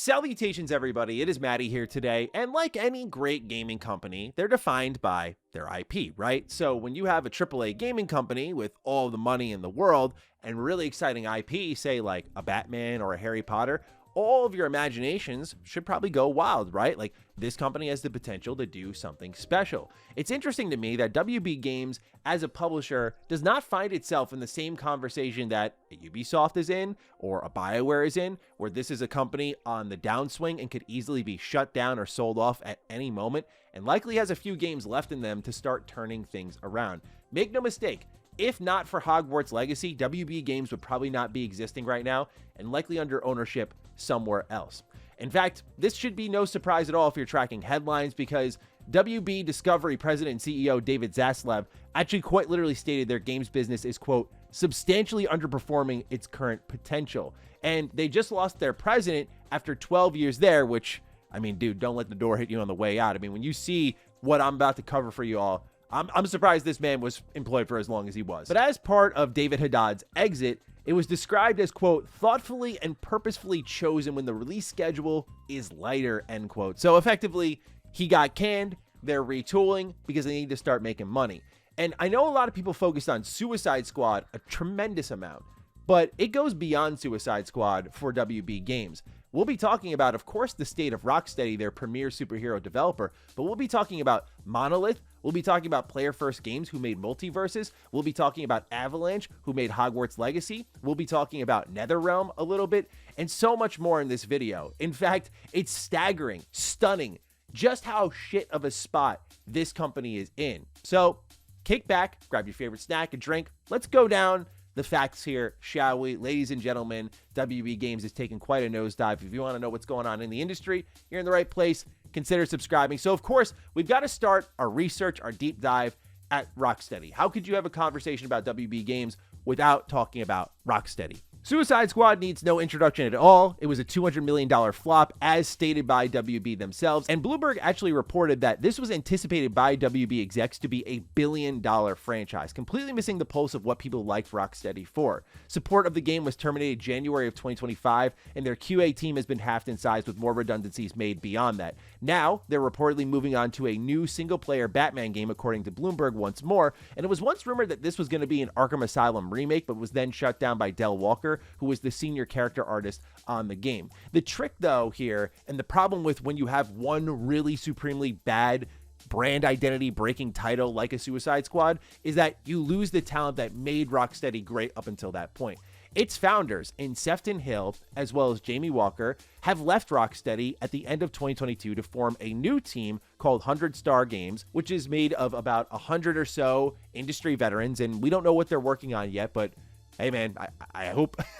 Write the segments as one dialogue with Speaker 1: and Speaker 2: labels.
Speaker 1: Salutations, everybody. It is Matty here today, and like any great gaming company, they're defined by their IP, right? So when you have a AAA gaming company with all the money in the world and really exciting IP, say like a Batman or a Harry Potter, all of your imaginations should probably go wild, right? Like, this company has the potential to do something special. It's interesting to me that WB Games, as a publisher, does not find itself in the same conversation that a Ubisoft is in or a BioWare is in, where this is a company on the downswing and could easily be shut down or sold off at any moment, and likely has a few games left in them to start turning things around. Make no mistake, if not for Hogwarts Legacy, WB Games would probably not be existing right now and likely under ownership somewhere else. In fact, this should be no surprise at all if you're tracking headlines, because WB Discovery President and CEO David Zaslav actually quite literally stated their games business is, quote, substantially underperforming its current potential. And they just lost their president after 12 years there, which, I mean, dude, don't let the door hit you on the way out. I mean, when you see what I'm about to cover for you all, I'm surprised this man was employed for as long as he was. But as part of David Haddad's exit, it was described as, quote, thoughtfully and purposefully chosen when the release schedule is lighter, end quote. So effectively, he got canned, they're retooling because they need to start making money. And I know a lot of people focused on Suicide Squad a tremendous amount, but it goes beyond Suicide Squad for WB Games. We'll be talking about, of course, the state of Rocksteady, their premier superhero developer, but we'll be talking about Monolith, we'll be talking about Player First Games, who made Multiverses, we'll be talking about Avalanche, who made Hogwarts Legacy, we'll be talking about NetherRealm a little bit, and so much more in this video. In fact, it's staggering, stunning, just how shit of a spot this company is in. So, kick back, grab your favorite snack, a drink, let's go down the facts here, shall we? Ladies and gentlemen, WB Games is taking quite a nosedive. If you want to know what's going on in the industry, you're in the right place. Consider subscribing. So, of course, we've got to start our research, our deep dive at Rocksteady. How could you have a conversation about WB Games without talking about Rocksteady? Suicide Squad needs no introduction at all. It was a $200 million flop, as stated by WB themselves, and Bloomberg actually reported that this was anticipated by WB execs to be a billion-dollar franchise, completely missing the pulse of what people liked Rocksteady for. Support of the game was terminated January of 2025, and their QA team has been halved in size with more redundancies made beyond that. Now, they're reportedly moving on to a new single-player Batman game, according to Bloomberg once more, and it was once rumored that this was going to be an Arkham Asylum remake, but was then shut down by Del Walker, who was the senior character artist on the game. The trick, though, here, and the problem with when you have one really supremely bad brand identity breaking title like a Suicide Squad, is that you lose the talent that made Rocksteady great up until that point. Its founders, in Sefton Hill, as well as Jamie Walker, have left Rocksteady at the end of 2022 to form a new team called 100 Star Games, which is made of about 100 or so industry veterans, and we don't know what they're working on yet, but hey man, I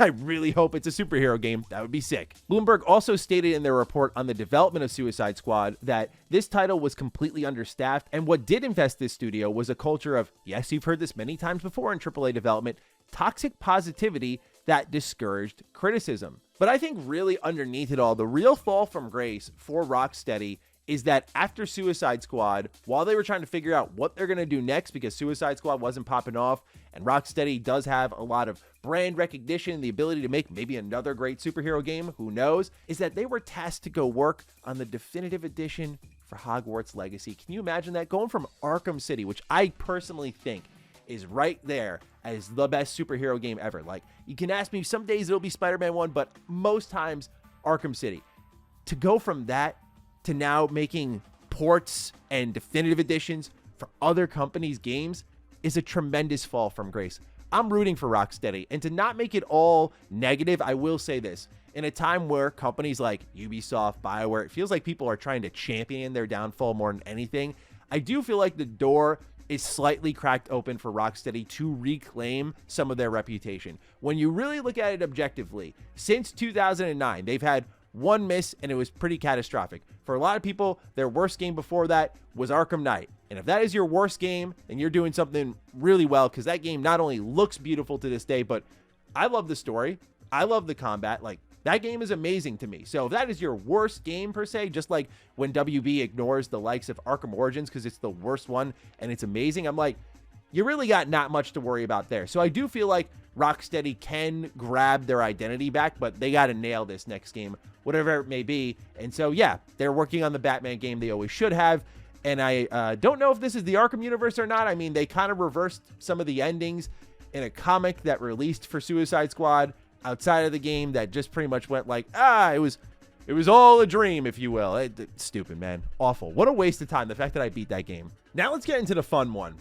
Speaker 1: really hope it's a superhero game. That would be sick. Bloomberg also stated in their report on the development of Suicide Squad that this title was completely understaffed, and what did infest this studio was a culture of, yes, you've heard this many times before in AAA development, toxic positivity that discouraged criticism. But I think really underneath it all, the real fall from grace for Rocksteady is that after Suicide Squad, while they were trying to figure out what they're going to do next, because Suicide Squad wasn't popping off, and Rocksteady does have a lot of brand recognition, the ability to make maybe another great superhero game, who knows, is that they were tasked to go work on the definitive edition for Hogwarts Legacy. Can you imagine that? Going from Arkham City, which I personally think is right there as the best superhero game ever. Like, you can ask me, some days it'll be Spider-Man 1, but most times Arkham City. To go from that to now making ports and definitive editions for other companies' games is a tremendous fall from grace. I'm rooting for Rocksteady, and to not make it all negative, I will say this. In a time where companies like Ubisoft, BioWare, it feels like people are trying to champion their downfall more than anything, I do feel like the door is slightly cracked open for Rocksteady to reclaim some of their reputation. When you really look at it objectively, since 2009, they've had one miss, and it was pretty catastrophic. For a lot of people, their worst game before that was Arkham Knight. And if that is your worst game, then you're doing something really well, because that game not only looks beautiful to this day, but I love the story. I love the combat. Like, that game is amazing to me. So if that is your worst game per se, just like when WB ignores the likes of Arkham Origins because it's the worst one and it's amazing, I'm like, you really got not much to worry about there. So I do feel like Rocksteady can grab their identity back, but they got to nail this next game, whatever it may be. And so, yeah, they're working on the Batman game they always should have. And I don't know if this is the Arkham universe or not. I mean, they kind of reversed some of the endings in a comic that released for Suicide Squad outside of the game that just pretty much went like, it was all a dream, if you will. Stupid, man. Awful. What a waste of time, the fact that I beat that game. Now let's get into the fun one.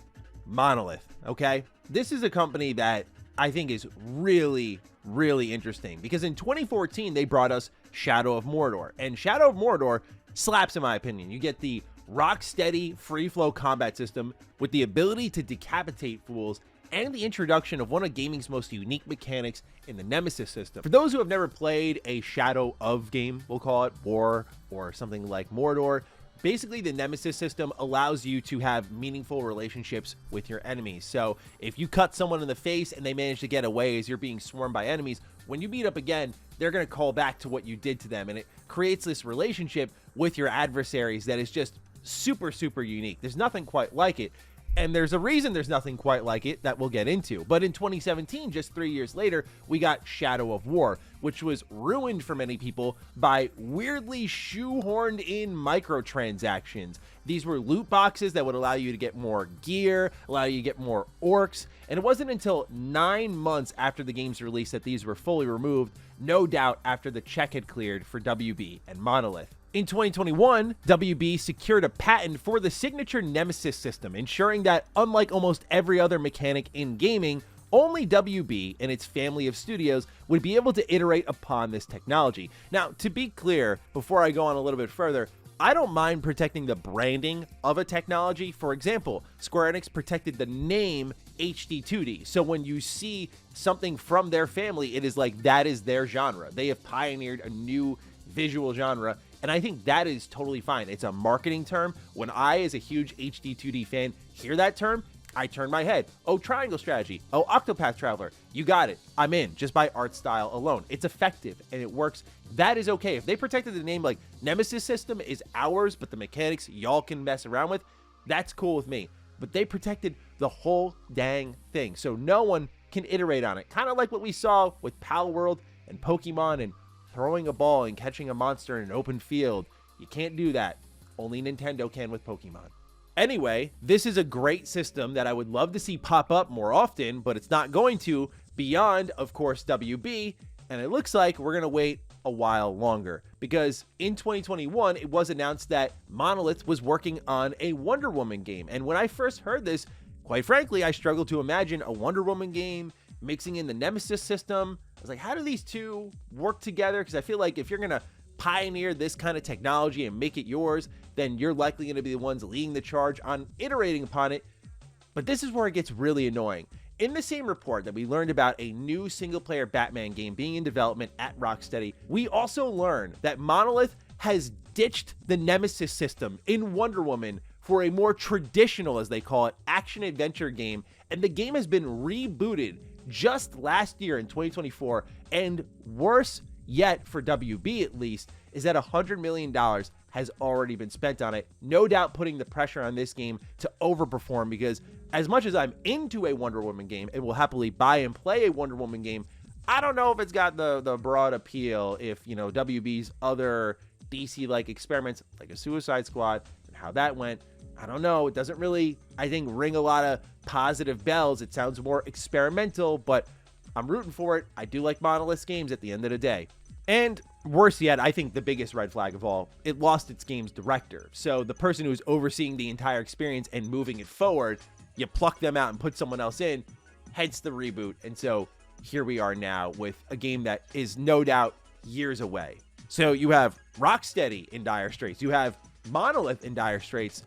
Speaker 1: Monolith, okay? This is a company that I think is really, really interesting because in 2014, they brought us Shadow of Mordor. And Shadow of Mordor slaps, in my opinion. You get the rock-steady, free-flow combat system with the ability to decapitate fools and the introduction of one of gaming's most unique mechanics in the Nemesis system. For those who have never played a Shadow of game, we'll call it, War, or something like Mordor, basically the Nemesis system allows you to have meaningful relationships with your enemies. So if you cut someone in the face and they manage to get away as you're being swarmed by enemies, when you meet up again, they're going to call back to what you did to them. And it creates this relationship with your adversaries that is just super, super unique. There's nothing quite like it. And there's a reason there's nothing quite like it that we'll get into. But in 2017, just 3 years later, we got Shadow of War, which was ruined for many people by weirdly shoehorned in microtransactions. These were loot boxes that would allow you to get more gear, allow you to get more orcs. And it wasn't until 9 months after the game's release that these were fully removed, no doubt after the check had cleared for WB and Monolith. In 2021, WB secured a patent for the signature Nemesis system, ensuring that, unlike almost every other mechanic in gaming, only WB and its family of studios would be able to iterate upon this technology. Now, to be clear, before I go on a little bit further, I don't mind protecting the branding of a technology. For example, Square Enix protected the name HD2D. So when you see something from their family, it is like that is their genre. They have pioneered a new visual genre. And I think that is totally fine. It's a marketing term. When I, as a huge HD2D fan, hear that term, I turn my head. Oh, triangle strategy. Oh, Octopath Traveler. You got it. I'm in just by art style alone. It's effective and it works. That is okay. If they protected the name like Nemesis system is ours, but the mechanics y'all can mess around with, that's cool with me. But they protected the whole dang thing. So no one can iterate on it. Kind of like what we saw with Pal World and Pokemon and throwing a ball and catching a monster in an open field. You can't do that. Only Nintendo can with Pokemon. Anyway, this is a great system that I would love to see pop up more often, but it's not going to, beyond, of course, WB, and it looks like we're going to wait a while longer, because in 2021, it was announced that Monolith was working on a Wonder Woman game, and when I first heard this, quite frankly, I struggled to imagine a Wonder Woman game mixing in the Nemesis system. I was like, how do these two work together? Because I feel like if you're going to pioneer this kind of technology and make it yours, then you're likely going to be the ones leading the charge on iterating upon it. But this is where it gets really annoying. In the same report that we learned about a new single-player Batman game being in development at Rocksteady, we also learned that Monolith has ditched the Nemesis system in Wonder Woman for a more traditional, as they call it, action-adventure game, and the game has been rebooted just last year in 2024, and worse yet, for WB at least, is that $100 million has already been spent on it, no doubt putting the pressure on this game to overperform, because as much as I'm into a Wonder Woman game and will happily buy and play a Wonder Woman game, I don't know if it's got the broad appeal if, you know, WB's other DC-like experiments, like a Suicide Squad, and how that went, I don't know. It doesn't really, I think, ring a lot of positive bells. It sounds more experimental, but I'm rooting for it. I do like Monolith's games at the end of the day. And worse yet, I think the biggest red flag of all, it lost its game's director. So the person who's overseeing the entire experience and moving it forward, you pluck them out and put someone else in, hence the reboot. And so here we are now with a game that is no doubt years away. So you have Rocksteady in dire straits. You have Monolith in dire straits.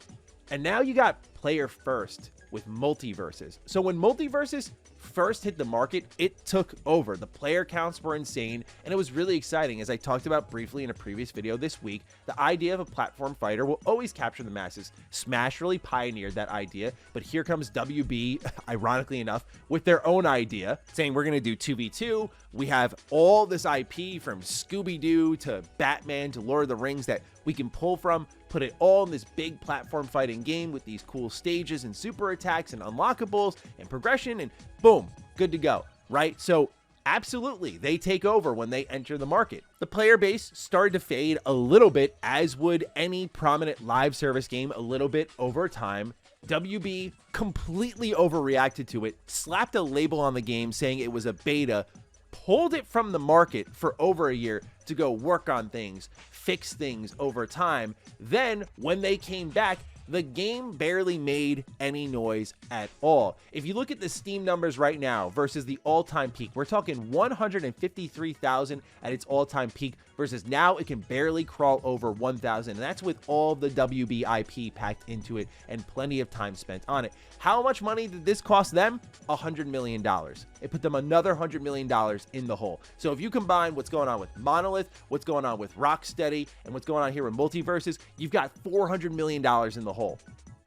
Speaker 1: And now you got Player First with Multiverses. So when Multiverses first hit the market, it took over. The player counts were insane, and it was really exciting. As I talked about briefly in a previous video this week, the idea of a platform fighter will always capture the masses. Smash really pioneered that idea, but here comes WB, ironically enough, with their own idea, saying we're going to do 2v2. We have all this IP from Scooby-Doo to Batman to Lord of the Rings that we can pull from, put it all in this big platform fighting game with these cool stages and super attacks and unlockables and progression, and boom, good to go, right? So absolutely, they take over when they enter the market. The player base started to fade a little bit, as would any prominent live service game a little bit over time. WB completely overreacted to it, slapped a label on the game saying it was a beta, pulled it from the market for over a year to go work on things, fix things over time. Then when they came back, the game barely made any noise at all. If you look at the Steam numbers right now versus the all-time peak, we're talking 153,000 at its all-time peak versus now it can barely crawl over 1,000. And that's with all the WB IP packed into it and plenty of time spent on it. How much money did this cost them? $100 million. It put them another $100 million in the hole. So if you combine what's going on with Monolith, what's going on with Rocksteady, and what's going on here with Multiverses, you've got $400 million in the hole.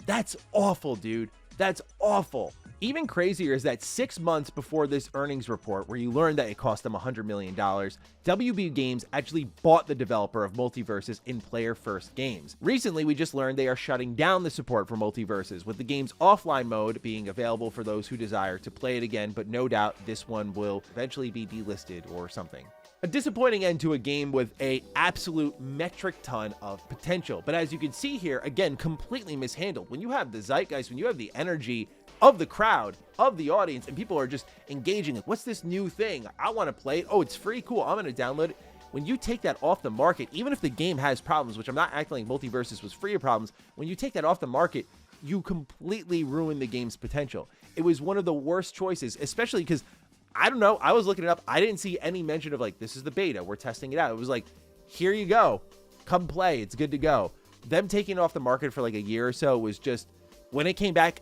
Speaker 1: That's awful, dude. That's awful. Even crazier is that 6 months before this earnings report, where you learned that it cost them $100 million, WB Games actually bought the developer of Multiverses in Player First Games. Recently, we just learned they are shutting down the support for Multiverses, with the game's offline mode being available for those who desire to play it again, but no doubt this one will eventually be delisted or something. A disappointing end to a game with a absolute metric ton of potential. But as you can see here, again, completely mishandled. When you have the zeitgeist, when you have the energy of the crowd, of the audience, and people are just engaging, like, what's this new thing? I want to play it. Oh, it's free. Cool. I'm going to download it. When you take that off the market, even if the game has problems, which I'm not acting like Multiverses was free of problems, when you take that off the market, you completely ruin the game's potential. It was one of the worst choices, especially because, I don't know, I was looking it up. I didn't see any mention of like, this is the beta, we're testing it out. It was like, here you go, come play, it's good to go. Them taking it off the market for like a year or so was just, when it came back,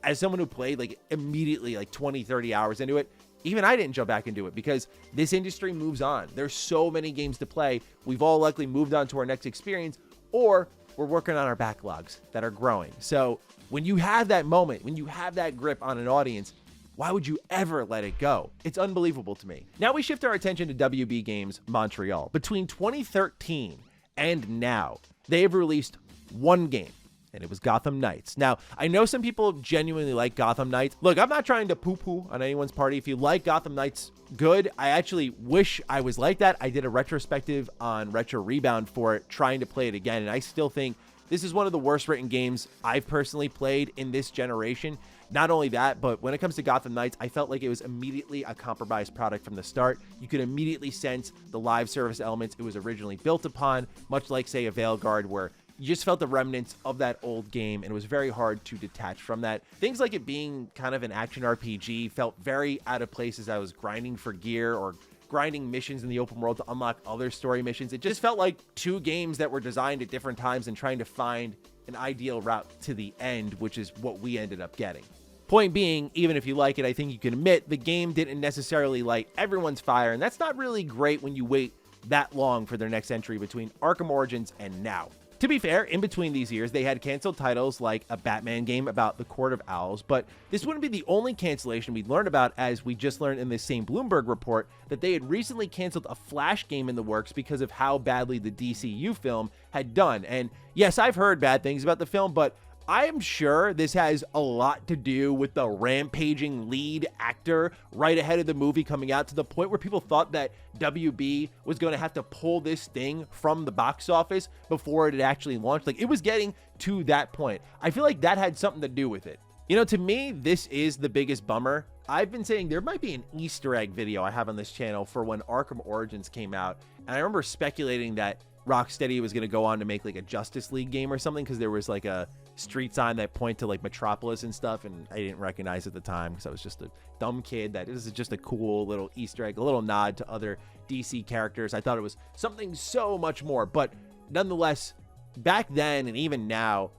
Speaker 1: as someone who played like immediately like 20, 30 hours into it, even I didn't jump back into it because this industry moves on. There's so many games to play. We've all likely moved on to our next experience, or we're working on our backlogs that are growing. So when you have that moment, when you have that grip on an audience, why would you ever let it go? It's unbelievable to me. Now we shift our attention to WB Games Montreal. Between 2013 and now, they have released one game, and it was Gotham Knights. Now, I know some people genuinely like Gotham Knights. Look, I'm not trying to poo-poo on anyone's party. If you like Gotham Knights, good. I actually wish I was like that. I did a retrospective on Retro Rebound for it, trying to play it again, and I still think this is one of the worst written games I've personally played in this generation. Not only that, but when it comes to Gotham Knights, I felt like it was immediately a compromised product from the start. You could immediately sense the live service elements it was originally built upon, much like, say, a Veilguard, where you just felt the remnants of that old game, and it was very hard to detach from that. Things like it being kind of an action RPG felt very out of place as I was grinding for gear or grinding missions in the open world to unlock other story missions. It just felt like two games that were designed at different times and trying to find an ideal route to the end, which is what we ended up getting. Point being, even if you like it, I think you can admit the game didn't necessarily light everyone's fire, and that's not really great when you wait that long for their next entry between Arkham Origins and now. To be fair, in between these years, they had canceled titles like a Batman game about the Court of Owls, but this wouldn't be the only cancellation we'd learned about, as we just learned in this same Bloomberg report that they had recently canceled a Flash game in the works because of how badly the DCU film had done. And yes, I've heard bad things about the film, but I am sure this has a lot to do with the rampaging lead actor right ahead of the movie coming out, to the point where people thought that WB was going to have to pull this thing from the box office before it had actually launched. Like, it was getting to that point. I feel like that had something to do with it. You know, to me, this is the biggest bummer. I've been saying there might be an Easter egg video I have on this channel for when Arkham Origins came out, and I remember speculating that Rocksteady was going to go on to make like a Justice League game or something, because there was like a street sign that point to like Metropolis and stuff, and I didn't recognize at the time because I was just a dumb kid. That this is just a cool little Easter egg, a little nod to other DC characters. I thought it was something so much more, but nonetheless, back then and even now,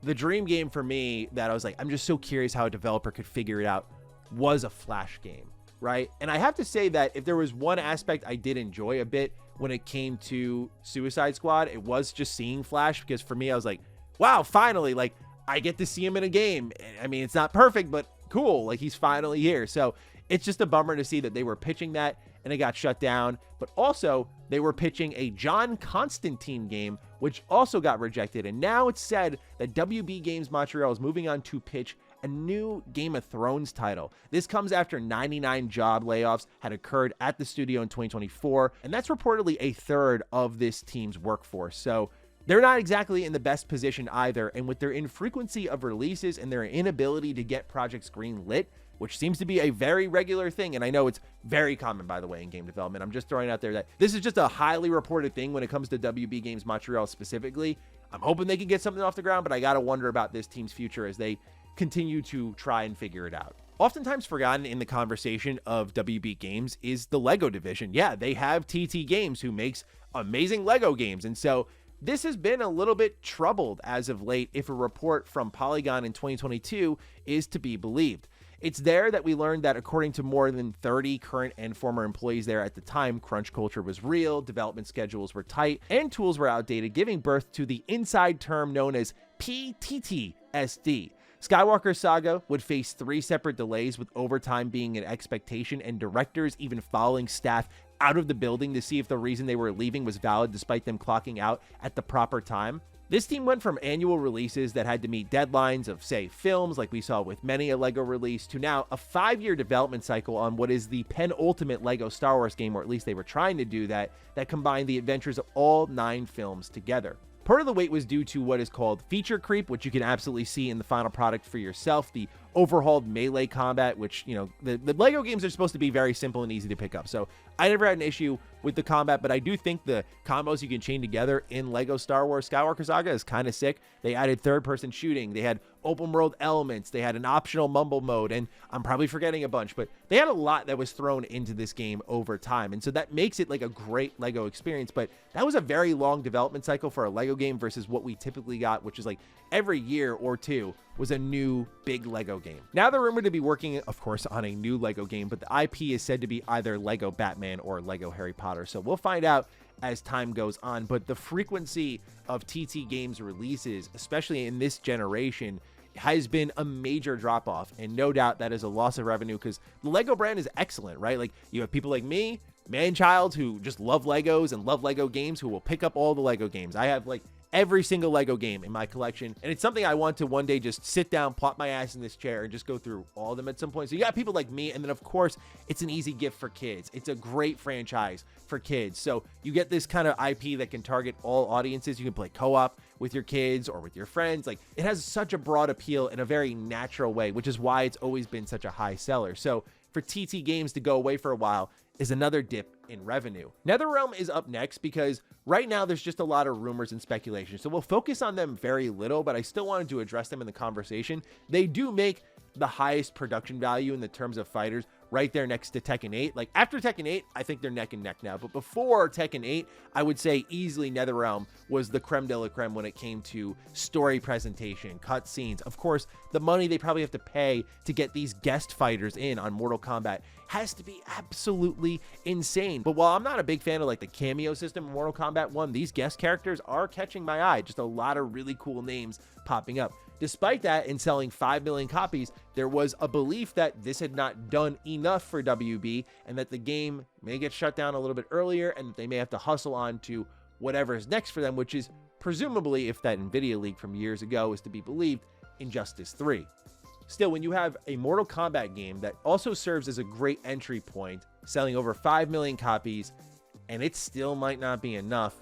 Speaker 1: the dream game for me that I was like, I'm just so curious how a developer could figure it out, was a Flash game, right? And I have to say that if there was one aspect I did enjoy a bit when it came to Suicide Squad, it was just seeing Flash, because for me, I was like, wow, finally, like, I get to see him in a game. I mean, it's not perfect, but cool. Like, he's finally here. So it's just a bummer to see that they were pitching that and it got shut down. But also, they were pitching a John Constantine game, which also got rejected. And now it's said that WB Games Montreal is moving on to pitch a new Game of Thrones title. This comes after 99 job layoffs had occurred at the studio in 2024, and that's reportedly a third of this team's workforce. So they're not exactly in the best position either, and with their infrequency of releases and their inability to get projects green-lit, which seems to be a very regular thing, and I know it's very common, by the way, in game development. I'm just throwing out there that this is just a highly reported thing when it comes to WB Games Montreal specifically. I'm hoping they can get something off the ground, but I gotta wonder about this team's future as they continue to try and figure it out. Oftentimes forgotten in the conversation of WB Games is the Lego division. Yeah, they have TT Games, who makes amazing Lego games, and so this has been a little bit troubled as of late if a report from Polygon in 2022 is to be believed. It's there that we learned that according to more than 30 current and former employees there at the time, crunch culture was real, development schedules were tight, and tools were outdated, giving birth to the inside term known as PTTSD. Skywalker Saga would face 3 separate delays, with overtime being an expectation and directors even following staff out of the building to see if the reason they were leaving was valid despite them clocking out at the proper time. This team went from annual releases that had to meet deadlines of, say, films like we saw with many a Lego release, to now a 5-year development cycle on what is the penultimate Lego Star Wars game, or at least they were trying to do that combined the adventures of all 9 films together. Part of the wait was due to what is called feature creep, which you can absolutely see in the final product for yourself. The overhauled melee combat, which, you know, the Lego games are supposed to be very simple and easy to pick up. So I never had an issue with the combat, but I do think the combos you can chain together in Lego Star Wars Skywalker Saga is kind of sick. They added third-person shooting. They had open world elements. They had an optional mumble mode, and I'm probably forgetting a bunch, but they had a lot that was thrown into this game over time. And so that makes it like a great Lego experience, but that was a very long development cycle for a Lego game versus what we typically got, which is like every year or two was a new big Lego game. Now they're rumored to be working, of course, on a new Lego game, but the IP is said to be either Lego Batman or Lego Harry Potter. So we'll find out as time goes on, but the frequency of TT Games releases, especially in this generation, has been a major drop off, and no doubt that is a loss of revenue because the Lego brand is excellent, right? Like, you have people like me, man-childs, who just love Legos and love Lego games, who will pick up all the Lego games. I have like every single Lego game in my collection, and it's something I want to one day just sit down, plop my ass in this chair, and just go through all of them at some point. So you got people like me, and then of course it's an easy gift for kids. It's a great franchise for kids, so you get this kind of IP that can target all audiences. You can play co-op with your kids or with your friends. Like, it has such a broad appeal in a very natural way, which is why it's always been such a high seller. So for TT Games to go away for a while is another dip in revenue. NetherRealm is up next because right now there's just a lot of rumors and speculation. So we'll focus on them very little, but I still wanted to address them in the conversation. They do make the highest production value in the terms of fighters, right there next to Tekken 8. Like, after Tekken 8, I think they're neck and neck now. But before Tekken 8, I would say easily NetherRealm was the creme de la creme when it came to story presentation, cutscenes. Of course, the money they probably have to pay to get these guest fighters in on Mortal Kombat has to be absolutely insane. But while I'm not a big fan of like the cameo system in Mortal Kombat 1, these guest characters are catching my eye. Just a lot of really cool names popping up. Despite that, in selling 5 million copies, there was a belief that this had not done enough for WB and that the game may get shut down a little bit earlier and that they may have to hustle on to whatever is next for them, which is presumably, if that Nvidia leak from years ago is to be believed, Injustice 3. Still, when you have a Mortal Kombat game that also serves as a great entry point, selling over 5 million copies, and it still might not be enough,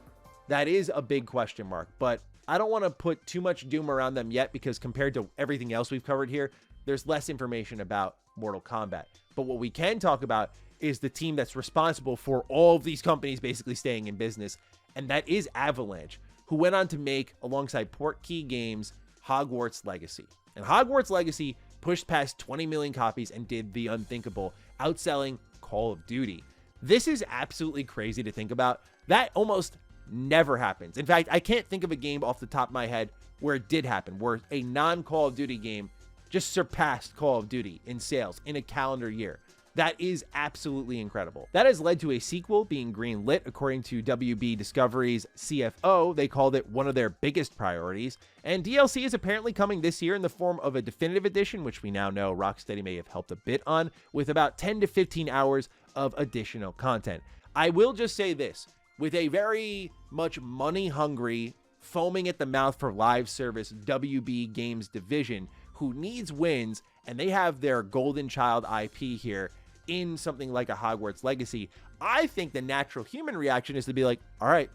Speaker 1: that is a big question mark. But I don't want to put too much doom around them yet because compared to everything else we've covered here, there's less information about Mortal Kombat. But what we can talk about is the team that's responsible for all of these companies basically staying in business, and that is Avalanche, who went on to make, alongside Portkey Games, Hogwarts Legacy. And Hogwarts Legacy pushed past 20 million copies and did the unthinkable, outselling Call of Duty. This is absolutely crazy to think about. That almost never happens. In fact, I can't think of a game off the top of my head where it did happen, where a non-Call of Duty game just surpassed Call of Duty in sales in a calendar year. That is absolutely incredible. That has led to a sequel being greenlit. According to WB Discovery's CFO, they called it one of their biggest priorities. And DLC is apparently coming this year in the form of a definitive edition, which we now know Rocksteady may have helped a bit on, with about 10 to 15 hours of additional content. I will just say this, with a very much money-hungry, foaming at the mouth for live service WB Games division, who needs wins, and they have their golden child IP here in something like a Hogwarts Legacy, I think the natural human reaction is to be like, all right,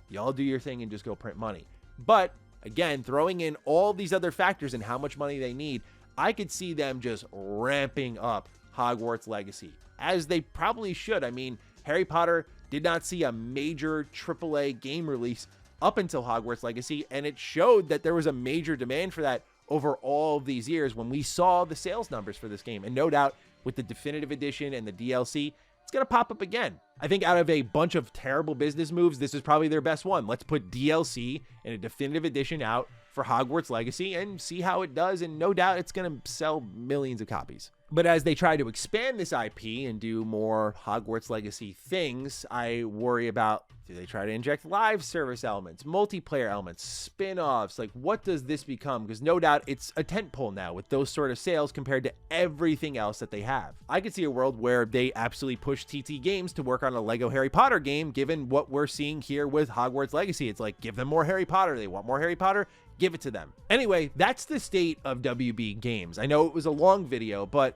Speaker 1: y'all do your thing and just go print money. But again, throwing in all these other factors and how much money they need, I could see them just ramping up Hogwarts Legacy, as they probably should. I mean, Harry Potter did not see a major AAA game release up until Hogwarts Legacy, and it showed that there was a major demand for that over all of these years when we saw the sales numbers for this game. And no doubt, with the definitive edition and the DLC, it's going to pop up again. I think out of a bunch of terrible business moves, this is probably their best one. Let's put DLC and a definitive edition out for Hogwarts Legacy and see how it does, and no doubt it's going to sell millions of copies. But as they try to expand this IP and do more Hogwarts Legacy things, I worry about, do they try to inject live service elements, multiplayer elements, spin-offs? Like, what does this become? Because no doubt it's a tentpole now with those sort of sales compared to everything else that they have. I could see a world where they absolutely push TT Games to work on a Lego Harry Potter game, given what we're seeing here with Hogwarts Legacy. It's like, give them more Harry Potter. They want more Harry Potter. Give it to them. Anyway, that's the state of WB Games. I know it was a long video, but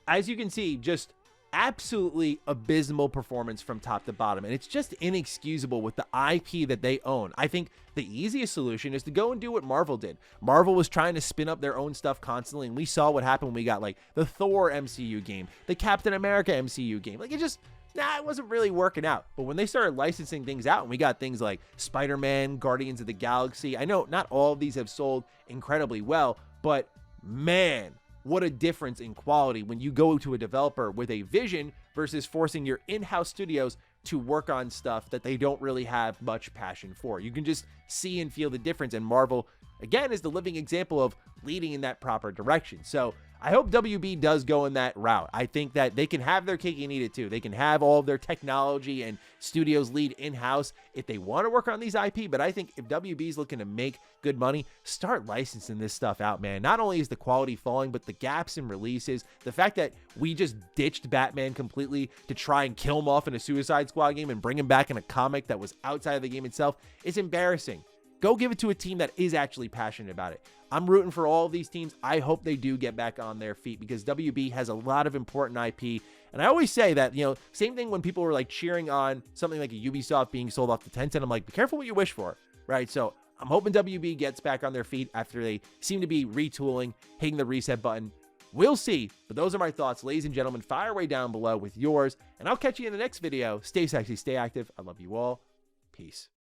Speaker 1: as you can see, just absolutely abysmal performance from top to bottom. And it's just inexcusable with the IP that they own. I think the easiest solution is to go and do what Marvel did. Marvel was trying to spin up their own stuff constantly, and we saw what happened when we got like the Thor MCU game, the Captain America MCU game. Like, it wasn't really working out. But when they started licensing things out and we got things like Spider-Man, Guardians of the Galaxy, I know not all of these have sold incredibly well, but man, what a difference in quality when you go to a developer with a vision versus forcing your in-house studios to work on stuff that they don't really have much passion for. You can just see and feel the difference, and Marvel, again, is the living example of leading in that proper direction. So I hope WB does go in that route. I think that they can have their cake and eat it too. They can have all of their technology and studios lead in-house if they want to work on these IP, but I think if WB is looking to make good money, start licensing this stuff out, man. Not only is the quality falling, but the gaps in releases, the fact that we just ditched Batman completely to try and kill him off in a Suicide Squad game and bring him back in a comic that was outside of the game itself is embarrassing. Go give it to a team that is actually passionate about it. I'm rooting for all of these teams. I hope they do get back on their feet because WB has a lot of important IP. And I always say that, same thing when people were like cheering on something like a Ubisoft being sold off to Tencent. I'm like, be careful what you wish for, right? So I'm hoping WB gets back on their feet after they seem to be retooling, hitting the reset button. We'll see. But those are my thoughts. Ladies and gentlemen, fire away down below with yours. And I'll catch you in the next video. Stay sexy, stay active. I love you all. Peace.